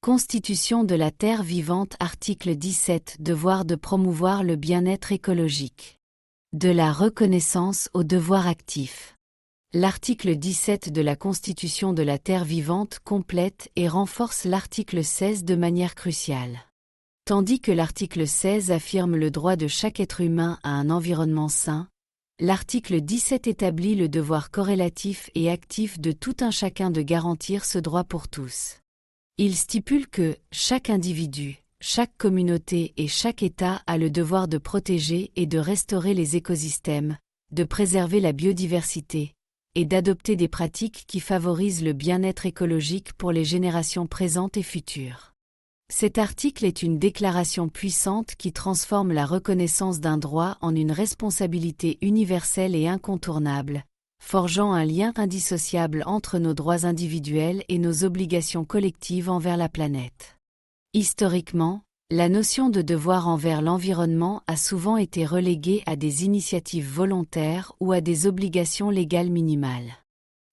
Constitution de la Terre vivante. Article 17. Devoir de promouvoir le bien-être écologique. De la reconnaissance au devoir actif. L'article 17 de la Constitution de la Terre vivante complète et renforce l'article 16 de manière cruciale. Tandis que l'article 16 affirme le droit de chaque être humain à un environnement sain, l'article 17 établit le devoir corrélatif et actif de tout un chacun de garantir ce droit pour tous. Il stipule que chaque individu, chaque communauté et chaque État a le devoir de protéger et de restaurer les écosystèmes, de préserver la biodiversité, et d'adopter des pratiques qui favorisent le bien-être écologique pour les générations présentes et futures. Cet article est une déclaration puissante qui transforme la reconnaissance d'un droit en une responsabilité universelle et incontournable, forgeant un lien indissociable entre nos droits individuels et nos obligations collectives envers la planète. Historiquement, la notion de devoir envers l'environnement a souvent été reléguée à des initiatives volontaires ou à des obligations légales minimales.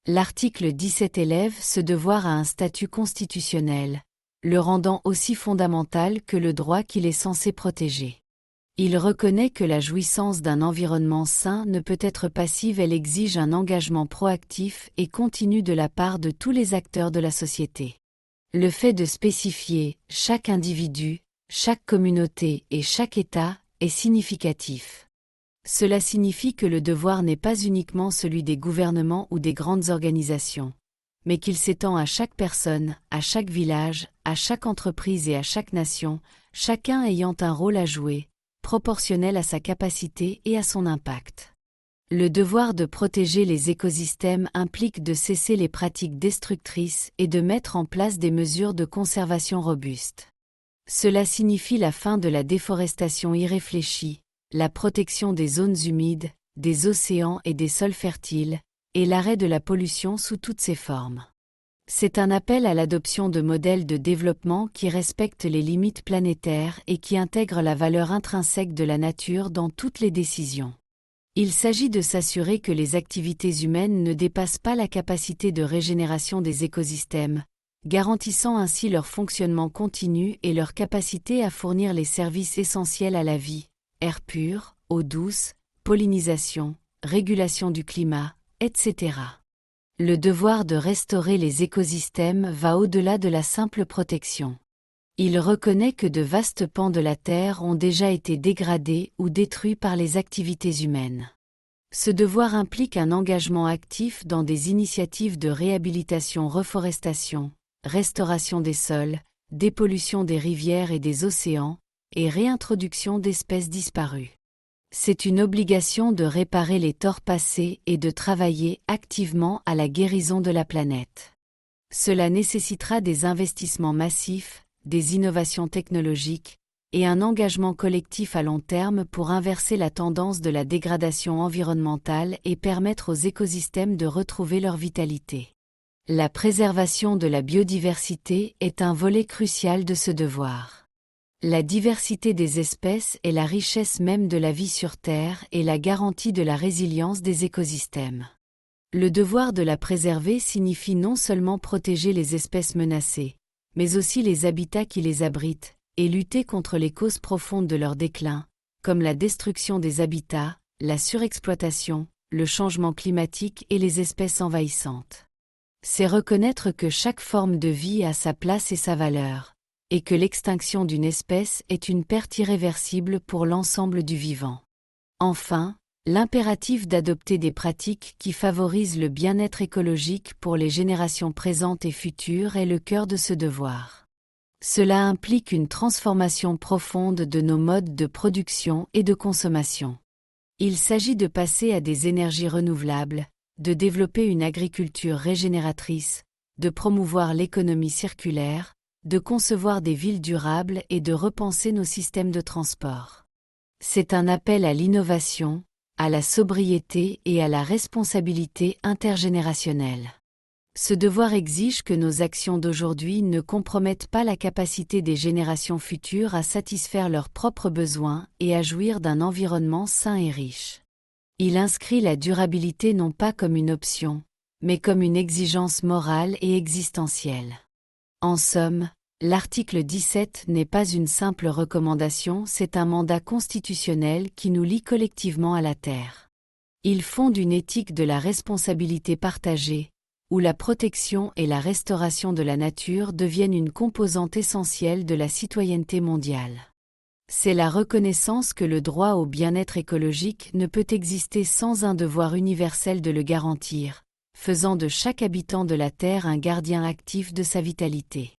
L'article 17 élève ce devoir à un statut constitutionnel, le rendant aussi fondamental que le droit qu'il est censé protéger. Il reconnaît que la jouissance d'un environnement sain ne peut être passive, elle exige un engagement proactif et continu de la part de tous les acteurs de la société. Le fait de spécifier chaque individu, chaque communauté et chaque État est significatif. Cela signifie que le devoir n'est pas uniquement celui des gouvernements ou des grandes organisations, mais qu'il s'étend à chaque personne, à chaque village, à chaque entreprise et à chaque nation, chacun ayant un rôle à jouer, proportionnel à sa capacité et à son impact. Le devoir de protéger les écosystèmes implique de cesser les pratiques destructrices et de mettre en place des mesures de conservation robustes. Cela signifie la fin de la déforestation irréfléchie, la protection des zones humides, des océans et des sols fertiles, et l'arrêt de la pollution sous toutes ses formes. C'est un appel à l'adoption de modèles de développement qui respectent les limites planétaires et qui intègrent la valeur intrinsèque de la nature dans toutes les décisions. Il s'agit de s'assurer que les activités humaines ne dépassent pas la capacité de régénération des écosystèmes, garantissant ainsi leur fonctionnement continu et leur capacité à fournir les services essentiels à la vie, air pur, eau douce, pollinisation, régulation du climat, etc. Le devoir de restaurer les écosystèmes va au-delà de la simple protection. Il reconnaît que de vastes pans de la Terre ont déjà été dégradés ou détruits par les activités humaines. Ce devoir implique un engagement actif dans des initiatives de réhabilitation, reforestation, restauration des sols, dépollution des rivières et des océans, et réintroduction d'espèces disparues. C'est une obligation de réparer les torts passés et de travailler activement à la guérison de la planète. Cela nécessitera des investissements massifs, des innovations technologiques, et un engagement collectif à long terme pour inverser la tendance de la dégradation environnementale et permettre aux écosystèmes de retrouver leur vitalité. La préservation de la biodiversité est un volet crucial de ce devoir. La diversité des espèces est la richesse même de la vie sur Terre et la garantie de la résilience des écosystèmes. Le devoir de la préserver signifie non seulement protéger les espèces menacées, mais aussi les habitats qui les abritent, et lutter contre les causes profondes de leur déclin, comme la destruction des habitats, la surexploitation, le changement climatique et les espèces envahissantes. C'est reconnaître que chaque forme de vie a sa place et sa valeur, et que l'extinction d'une espèce est une perte irréversible pour l'ensemble du vivant. Enfin, l'impératif d'adopter des pratiques qui favorisent le bien-être écologique pour les générations présentes et futures est le cœur de ce devoir. Cela implique une transformation profonde de nos modes de production et de consommation. Il s'agit de passer à des énergies renouvelables, de développer une agriculture régénératrice, de promouvoir l'économie circulaire, de concevoir des villes durables et de repenser nos systèmes de transport. C'est un appel à l'innovation, à la sobriété et à la responsabilité intergénérationnelle. Ce devoir exige que nos actions d'aujourd'hui ne compromettent pas la capacité des générations futures à satisfaire leurs propres besoins et à jouir d'un environnement sain et riche. Il inscrit la durabilité non pas comme une option, mais comme une exigence morale et existentielle. En somme, L'article 17 n'est pas une simple recommandation, c'est un mandat constitutionnel qui nous lie collectivement à la Terre. Il fonde une éthique de la responsabilité partagée, où la protection et la restauration de la nature deviennent une composante essentielle de la citoyenneté mondiale. C'est la reconnaissance que le droit au bien-être écologique ne peut exister sans un devoir universel de le garantir, faisant de chaque habitant de la Terre un gardien actif de sa vitalité.